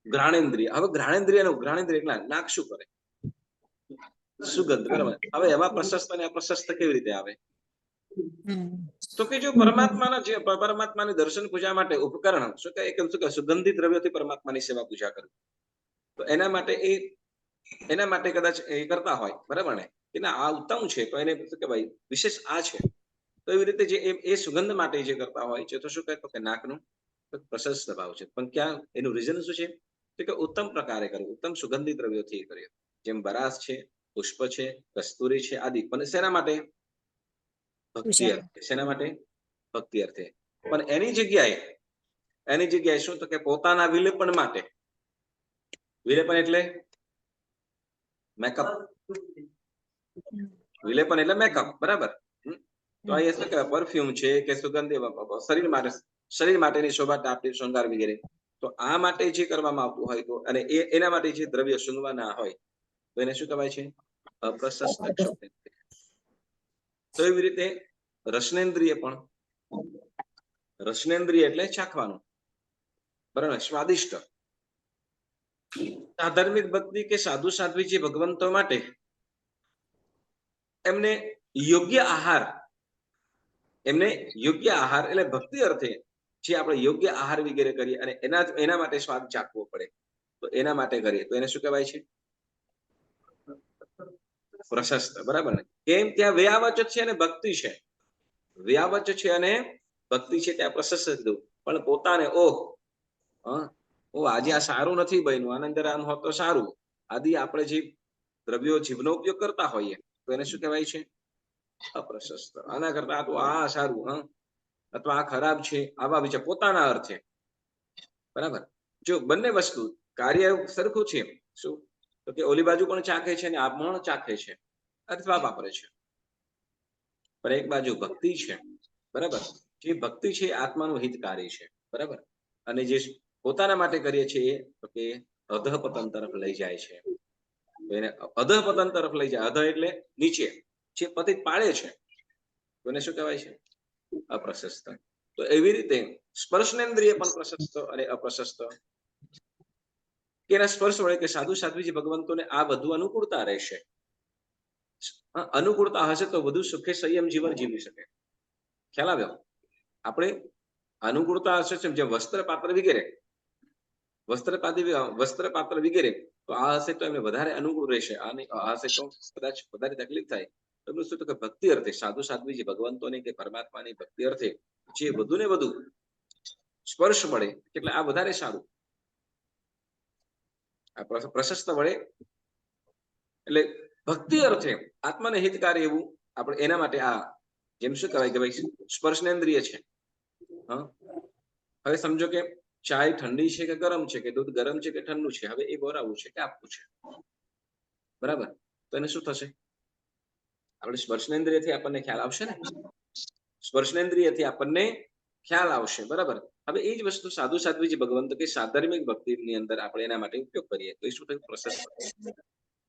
ઘ્રાણેન્દ્રિય. હવે ઘ્રાણેન્દ્રિય એટલે નાક શું કરે? સુગંધ. બરાબર. હવે એવા પ્રશસ્ત અને અપ્રશસ્ત કેવી રીતે આવે? તો કે જો પરમાત્માની દર્શન પૂજા માટે ઉપકરણ શું કે સુગંધિત દ્રવ્યોથી પરમાત્માની સેવા પૂજા કરવી, તો એના માટે કદાચ એ કરતા હોય. બરાબર ને. કે ના આ ઉત્તમ છે તો એને શું કહેવાય વિશેષ આ છે. તો એવી રીતે જે એ સુગંધ માટે જે કરતા હોય છે તો શું કહે તો કે નાકનું પ્રશસ્ત ભાવ છે. પણ ક્યાં એનું રીઝન શું છે? તો કે ઉત્તમ પ્રકારે કરવું, ઉત્તમ સુગંધિત દ્રવ્યોથી કર્યું. જેમ બરાસ છે, પુષ્પ છે, કસ્તુરી છે આદિ. પણ શેના માટે? ભક્તિ અર્થે. શેના માટે? ભક્તિ અર્થે. પણ એની જગ્યાએ શું તો કે પોતાના વિલેપન માટે. વિલેપન એટલે મેકઅપ. વિલેપન એટલે મેકઅપ. બરાબર. તો અહીંયા શું કહેવાય, પરફ્યુમ છે કે સુગંધી શરીર માટેની શોભા, ટાપટી, શૃંગાર વગેરે. તો આ માટે જે કરવામાં આવતું હોય તો અને એના માટે જે દ્રવ્ય સૂંઘવાના હોય તો એને શું કહેવાય છે? અપ્રશસ્ત ક્ષુતેન્દ્રિય. તો એવી રીતે રસનેન્દ્રિય પણ. રસનેન્દ્રિય એટલે ચાખવાનું. બરાબર. સ્વાદિષ્ટ. ધાર્મિક ભક્તિ કે સાધુ સાધ્વીજી ભગવંતો માટે એમને યોગ્ય આહાર, એમને યોગ્ય આહાર એટલે ભક્તિ અર્થે જે આપણે યોગ્ય આહાર વગેરે કરીએ અને એના માટે સ્વાદ ચાખવો પડે, તો એના માટે કરીએ તો એને શું કહેવાય છે? પ્રશસ્ત. બરાબર ને? કેમ? ત્યાં વ્યાવચ છે અને ભક્તિ છે. વ્યાવચ છે અને ભક્તિ છે, ત્યાં પ્રશસ્ત કીધું. પણ પોતાને આજે આ સારું નથી બન્યું, આના અંદર આમ હોત તો સારું, આદિ આપણે જે દ્રવ્યો જીભનો ઉપયોગ કરતા હોઈએ તો એને શું કહેવાય છે? અપ્રશસ્ત. આના કરતા તો આ સારું, અથવા આ ખરાબ છે, આવા વિચાર પોતાના અર્થે. બરાબર? જો બંને વસ્તુ કાર્ય સરખું છે, શું તો કે ઓલી બાજુ પણ ચાખે છે અને આ પણ ચાખે છે અથવા વાપરે છે, પણ એક બાજુ ભક્તિ છે. બરાબર? જે ભક્તિ છે આત્માનું હિતકારી છે. બરાબર? અને જે પોતાના માટે કરીએ છીએ તો કે અધઃપતન તરફ લઈ જાય છે. એને અધઃપતન તરફ લઈ જાય. અધ એટલે નીચે, જે પતિત પાડે છે તો એને શું કહેવાય છે? અપ્રશસ્ત. તો એવી રીતે સ્પર્શનેન્દ્રિય પણ પ્રશસ્ત અને અપ્રશસ્ત. કે એના સ્પર્શ વડે કે સાધુ સાધ્વીજી ભગવંતોને આ બધું અનુકૂળતા રહેશે. અનુકૂળતા હશે તો વધુ સુખે સંયમ જીવન જીવી શકે. ખ્યાલ આવ્યો? આપણે અનુકૂળતા હશે જેમ વસ્ત્ર પાત્ર વગેરે, વસ્ત્ર પાત્ર વગેરે, તો આ હશે તો એમને વધારે અનુકૂળ રહેશે. આ હશે તો કદાચ વધારે તકલીફ થાય. તો શું તો કે ભક્તિ અર્થે સાધુ સાધ્વીજી ભગવંતોની કે પરમાત્માની ભક્તિ અર્થે જે વધુ ને વધુ સ્પર્શ મળે એટલે આ વધારે સારું. આ પ્રશસ્ત મળે એટલે ભક્તિ અર્થે આત્માને હિતકારી એવું આપણે એના માટે આ જેમ શું કહેવાય કે ભાઈ સ્પર્શનેન્દ્રિય છે. હવે સમજો કે ચાય ઠંડી છે કે ગરમ છે, કે દૂધ ગરમ છે કે ઠંડુ છે, હવે એ બોરાવું છે કે આપવું છે. બરાબર? તો એને શું થશે? આપણે સ્પર્શનેન્દ્રિયથી આપણને ખ્યાલ આવશે ને, સ્પર્શનેન્દ્રિયથી આપણને ખ્યાલ આવશે. બરાબર? હવે એ જ વસ્તુ સાધુ સાધ્વીજી ભગવંત કે સાધર્મિક ભક્તિની અંદર આપણે એના માટે ઉપયોગ કરીએ તો એ શું થયું? પ્રશસ્ત.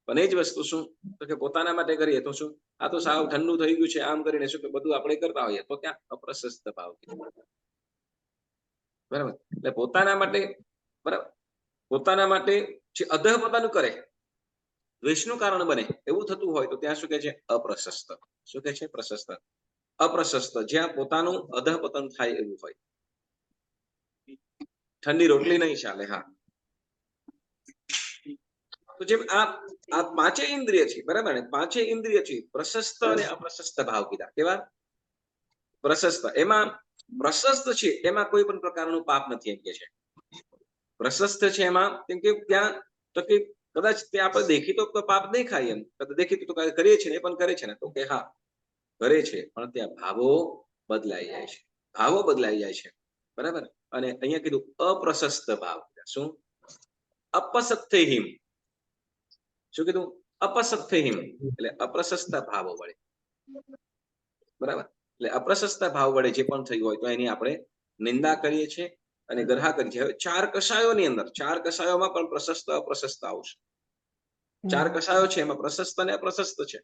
પણ એ જ વસ્તુ શું તો કે પોતાના માટે કરીએ તો શું? આ તો સાવ ઠંડુ થઈ ગયું છે, આમ કરીને શું કે બધું આપણે કરતા હોઈએ તો ત્યાં અપ્રશસ્ત ભાવ. બરાબર? એટલે પોતાના માટે, બરાબર, પોતાના માટે જે અધઃપતન કરે, દ્વેષનું કારણ બને એવું થતું હોય તો ત્યાં શું કે છે? અપ્રશસ્ત. શું કે છે? પ્રશસ્ત. અપ્રશસ્ત જ્યાં પોતાનું અધઃપતન થાય એવું હોય. ઠંડી રોટલી નહીં ચાલે. હા, તો જેમ આ પાંચે ઇન્દ્રિય છે. બરાબર ને? પાંચે ઇન્દ્રિય છે પ્રશસ્ત અને અપ્રશસ્ત ભાવ કીધા. કેવા? પ્રશસ્ત. એમાં પ્રશસ્ત છે એમાં કોઈ પણ પ્રકારનું પાપ નથી એમ કે છે. પ્રશસ્ત છે એમાં કેમ કે ત્યાં તો કે કદાચ તે આપણે દેખીતો તો પાપ દેખાય, એમ દેખીતું તો કરીએ છીએ ને એ પણ કરે છે ને, તો કે હા કરે છે, પણ ત્યાં ભાવો બદલાઈ જાય છે. ભાવો બદલાઈ જાય છે. બરાબર? અને અહીંયા કીધું અપ્રશસ્ત ભાવ. શું? અપસત્તેહિમ. શું કીધું? અપસત્તેહિમ એટલે અપ્રશસ્ત ભાવો વડે. બરાબર? એટલે અપ્રશસ્ત ભાવ વડે જે પણ થયું હોય તો એની આપણે નિંદા કરીએ છીએ અને ગ્રહ કરીએ છીએ. હવે ચાર કષાયોની અંદર, ચાર કષાયોમાં પણ પ્રશસ્ત અપ્રશસ્ત આવશે. ચાર કષાયો છે એમાં પ્રશસ્ત અને અપ્રશસ્ત છે.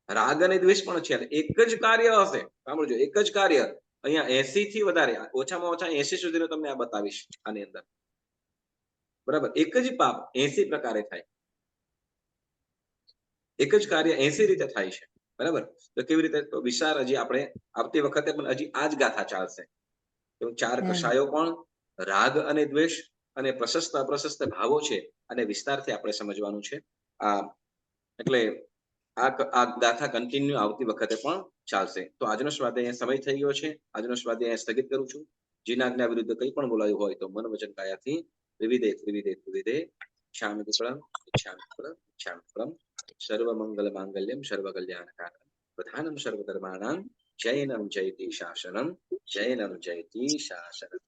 રાગ અને દ્વેષ પણ છે. એક જ કાર્ય હશે. સાંભળજો, એક જ કાર્ય અહીંયા 80 થી વધારે, ઓછામાં ઓછા 80 સુધીનો તમને આ બતાવીશ આની અંદર. બરાબર? એક જ પાપ 80 પ્રકારે થાય. એક જ કાર્ય 80 રીતે થાય છે. બરાબર? તો કેવી રીતે? તો વિચાર હજી આપણે આવતી વખતે પણ હજી આ જ ગાથા ચાલશે. તો ચાર કષાયો પણ રાગ અને દ્વેષ અને પ્રશસ્ત અપ્રશસ્ત ભાવો છે અને વિસ્તારથી આપણે સમજવાનું છે. એટલે આ ગાથા કન્ટિન્યુ આવતી વખતે પણ ચાલશે. તો આજનો સ્વાધ્યાય સમય થઈ ગયો છે. આજનો સ્વાધ્યાય સ્થગિત કરું છું. જીનાજ્ઞા વિરુદ્ધ કંઈ પણ બોલાયું હોય તો મન વચન કાયાથી વિવિધે ક્ષામિકૃતમ ક્ષામિકૃતમ સર્વમંગલ માંગલ્યમ સર્વકલ્યાણકારકમ પ્રધાનમ સર્વધર્માણામ જૈનમ જયતિ શાસનમ જૈનમ જયતિ શાસનમ.